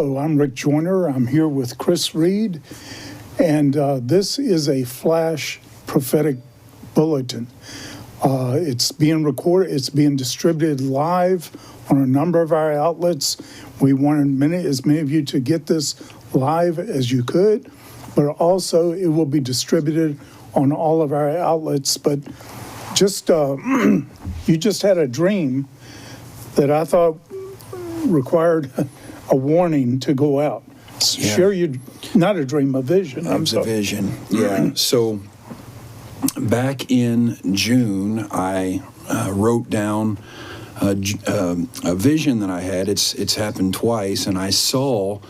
Hello, I'm Rick Joyner. I'm here with Chris Reed, and this is a flash prophetic bulletin. It's being recorded, it's being distributed live on a number of our outlets. We wanted as many of you to get this live as you could, but also it will be distributed on all of our outlets. But just, you just had a dream that I thought required a warning to go out. Yeah. Share your, not a dream, a vision. It was a vision, yeah. So back in June, I wrote down a vision that I had. It's happened twice, and I saw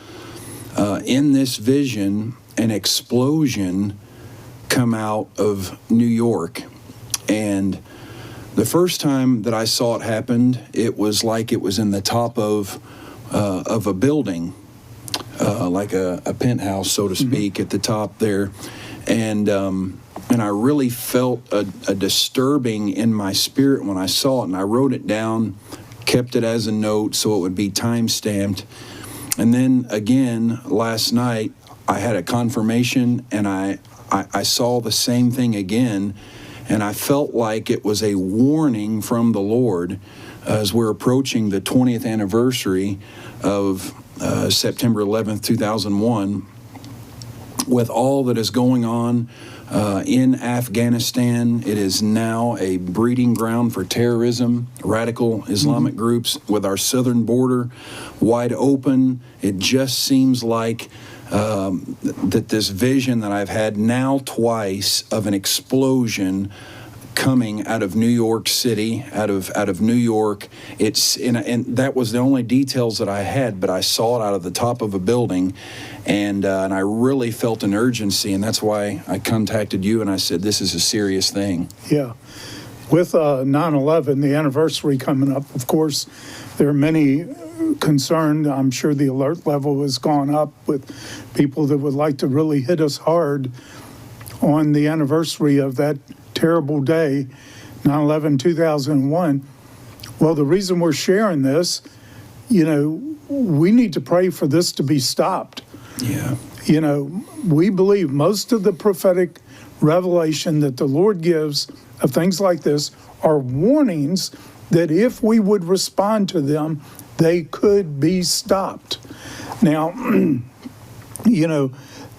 in this vision an explosion come out of New York. And the first time that I saw it happen, it was like it was in the top of a building, like a penthouse, so to speak, at the top there. And I really felt a disturbing in my spirit when I saw it, and I wrote it down, kept it as a note so it would be time-stamped. And then again, last night, I had a confirmation, and I saw the same thing again, and I felt like it was a warning from the Lord as we're approaching the 20th anniversary of September 11th, 2001, with all that is going on in Afghanistan. It is now a breeding ground for terrorism, radical Islamic groups, with our southern border wide open. It just seems like that this vision that I've had now twice of an explosion coming out of New York City, out of New York. And that was the only details that I had, but I saw it out of the top of a building, and I really felt an urgency, and that's why I contacted you, and I said, this is a serious thing. Yeah. With 9/11, the anniversary coming up, of course, there are many concerned. I'm sure the alert level has gone up with people that would like to really hit us hard on the anniversary of that terrible day, 9/11/2001. Well, the reason we're sharing this, we need to pray for this to be stopped. Yeah. We believe most of the prophetic revelation that the Lord gives of things like this are warnings that if we would respond to them, they could be stopped. Now,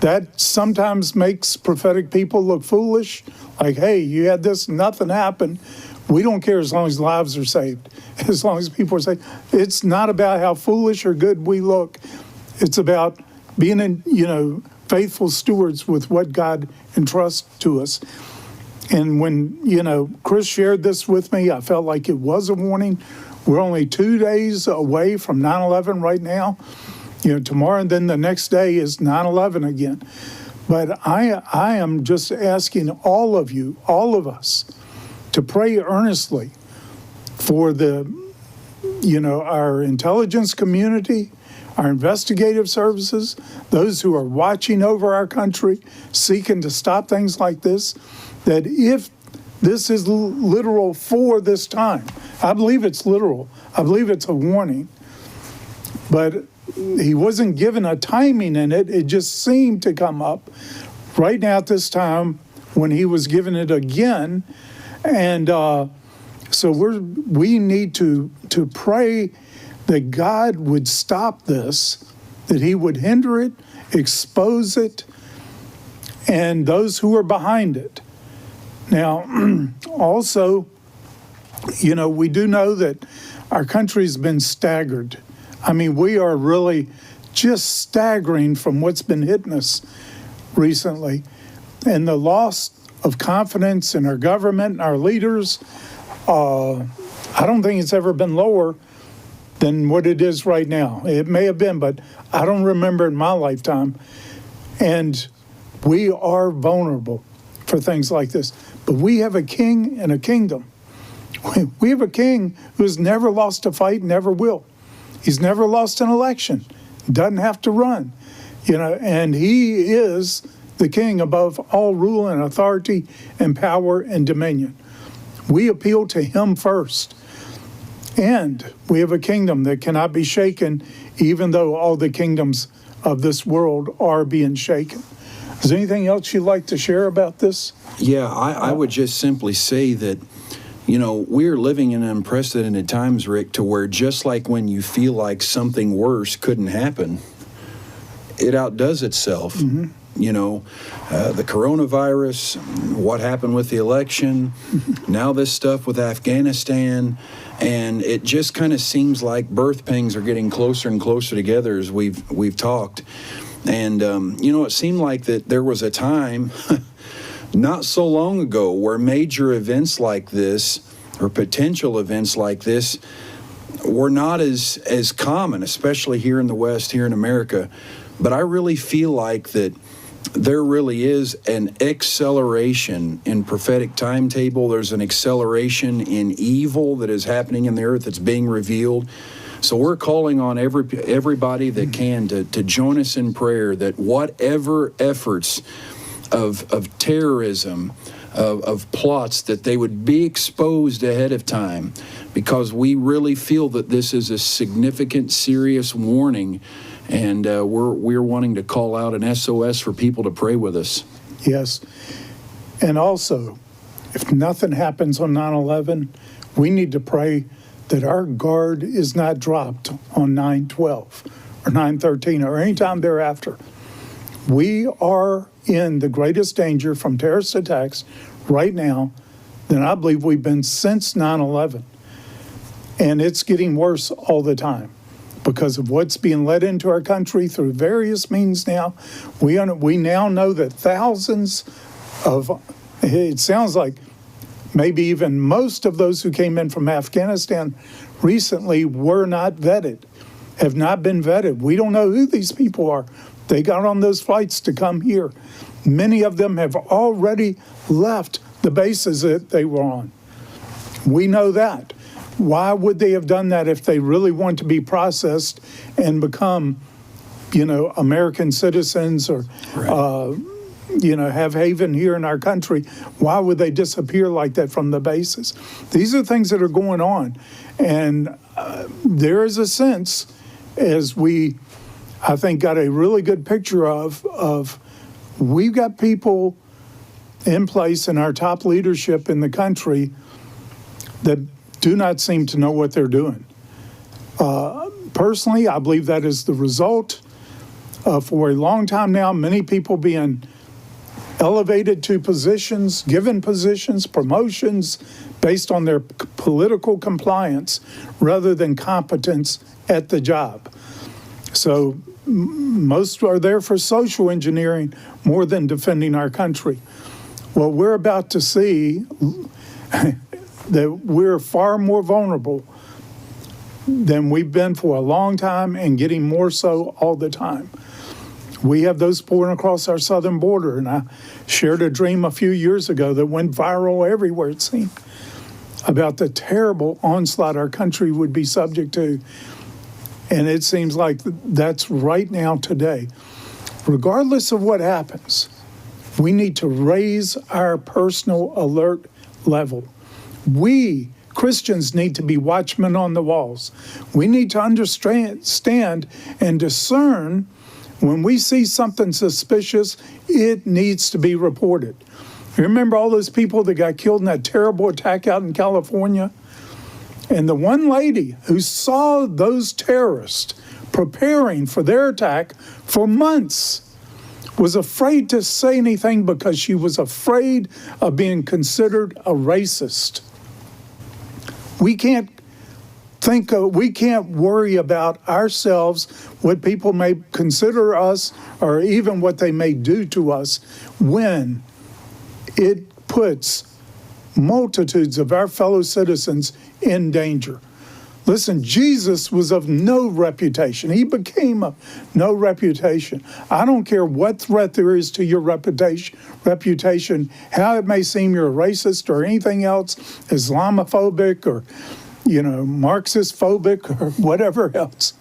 that sometimes makes prophetic people look foolish. Like, hey, you had this, nothing happened. We don't care as long as lives are saved, as long as people are saved. It's not about how foolish or good we look. It's about being, faithful stewards with what God entrusts to us. And when, Chris shared this with me, I felt like it was a warning. We're only 2 days away from 9/11 right now. Tomorrow and then the next day is 9/11 again. But I am just asking all of you, all of us, to pray earnestly for our intelligence community, our investigative services, those who are watching over our country, seeking to stop things like this, that if this is literal for this time, I believe it's literal. I believe it's a warning. But he wasn't given a timing in it. It just seemed to come up right now at this time when he was given it again. And so we need to pray that God would stop this, that he would hinder it, expose it, and those who are behind it. Now, also, we do know that our country's been staggered. I mean, we are really just staggering from what's been hitting us recently. And the loss of confidence in our government and our leaders, I don't think it's ever been lower than what it is right now. It may have been, but I don't remember in my lifetime. And we are vulnerable for things like this. But we have a king and a kingdom. We have a king who's never lost a fight, never will. He's never lost an election, doesn't have to run, and he is the king above all rule and authority and power and dominion. We appeal to him first. And we have a kingdom that cannot be shaken even though all the kingdoms of this world are being shaken. Is there anything else you'd like to share about this? Yeah, I would just simply say that, you know, we're living in unprecedented times, Rick, to where just like when you feel like something worse couldn't happen, it outdoes itself. Mm-hmm. You know, the coronavirus, what happened with the election, now this stuff with Afghanistan, and it just kind of seems like birth pangs are getting closer and closer together as we've talked. And, you know, it seemed like that there was a time not so long ago where major events like this, or potential events like this, were not as common, especially here in the West, here in America. But I really feel like that there really is an acceleration in prophetic timetable. There's an acceleration in evil that is happening in the earth that's being revealed. So we're calling on everybody that can to join us in prayer, that whatever efforts of terrorism, of plots, that they would be exposed ahead of time, because we really feel that this is a significant, serious warning, and we're wanting to call out an SOS for people to pray with us. Yes. And also, if nothing happens on 9/11, we need to pray that our guard is not dropped on 9/12 or 9/13 or any time thereafter. We are in the greatest danger from terrorist attacks right now than I believe we've been since 9/11. And it's getting worse all the time because of what's being let into our country through various means now. We now know that thousands of, it sounds like maybe even most of those who came in from Afghanistan recently were not vetted, have not been vetted. We don't know who these people are. They got on those flights to come here. Many of them have already left the bases that they were on. We know that. Why would they have done that if they really want to be processed and become, you know, American citizens or, Right. you know, have haven here in our country? Why would they disappear like that from the bases? These are things that are going on. And there is a sense, as we, I think, got a really good picture of we've got people in place in our top leadership in the country that do not seem to know what they're doing. Personally, I believe that is the result of, for a long time now, many people being elevated to positions, given positions, promotions based on their political compliance rather than competence at the job. So most are there for social engineering more than defending our country. Well, we're about to see that we're far more vulnerable than we've been for a long time, and getting more so all the time. We have those pouring across our southern border, and I shared a dream a few years ago that went viral everywhere, it seemed, about the terrible onslaught our country would be subject to. And it seems like that's right now today. Regardless of what happens, we need to raise our personal alert level. We, Christians, need to be watchmen on the walls. We need to understand and discern when we see something suspicious, it needs to be reported. You remember all those people that got killed in that terrible attack out in California? And the one lady who saw those terrorists preparing for their attack for months was afraid to say anything because she was afraid of being considered a racist. We can't worry about ourselves, what people may consider us, or even what they may do to us, when it puts multitudes of our fellow citizens in danger. Listen, Jesus was of no reputation. He became of no reputation. I don't care what threat there is to your reputation, how it may seem you're a racist or anything else, Islamophobic or, Marxist phobic or whatever else.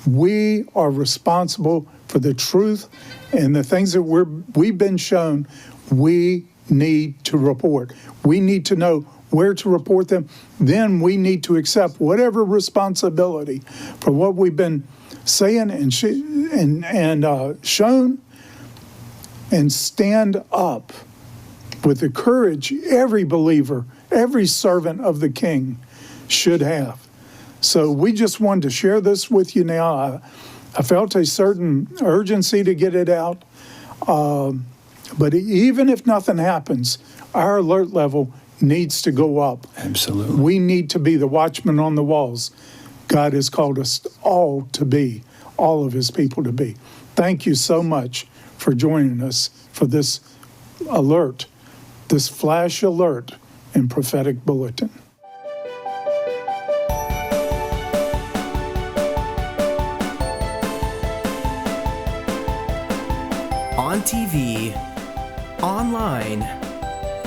We are responsible for the truth and the things that we've been shown we need to report. We need to know where to report them. Then we need to accept whatever responsibility for what we've been saying and shown, and stand up with the courage every believer, every servant of the King should have. So we just wanted to share this with you now. I felt a certain urgency to get it out. But even if nothing happens, our alert level needs to go up. Absolutely. We need to be the watchmen on the walls. God has called us all to be, all of his people to be. Thank you so much for joining us for this alert, this flash alert in Prophetic Bulletin. On TV, online,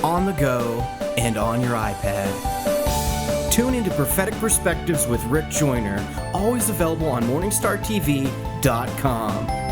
on the go, and on your iPad. Tune into Prophetic Perspectives with Rick Joyner, always available on MorningStarTV.com.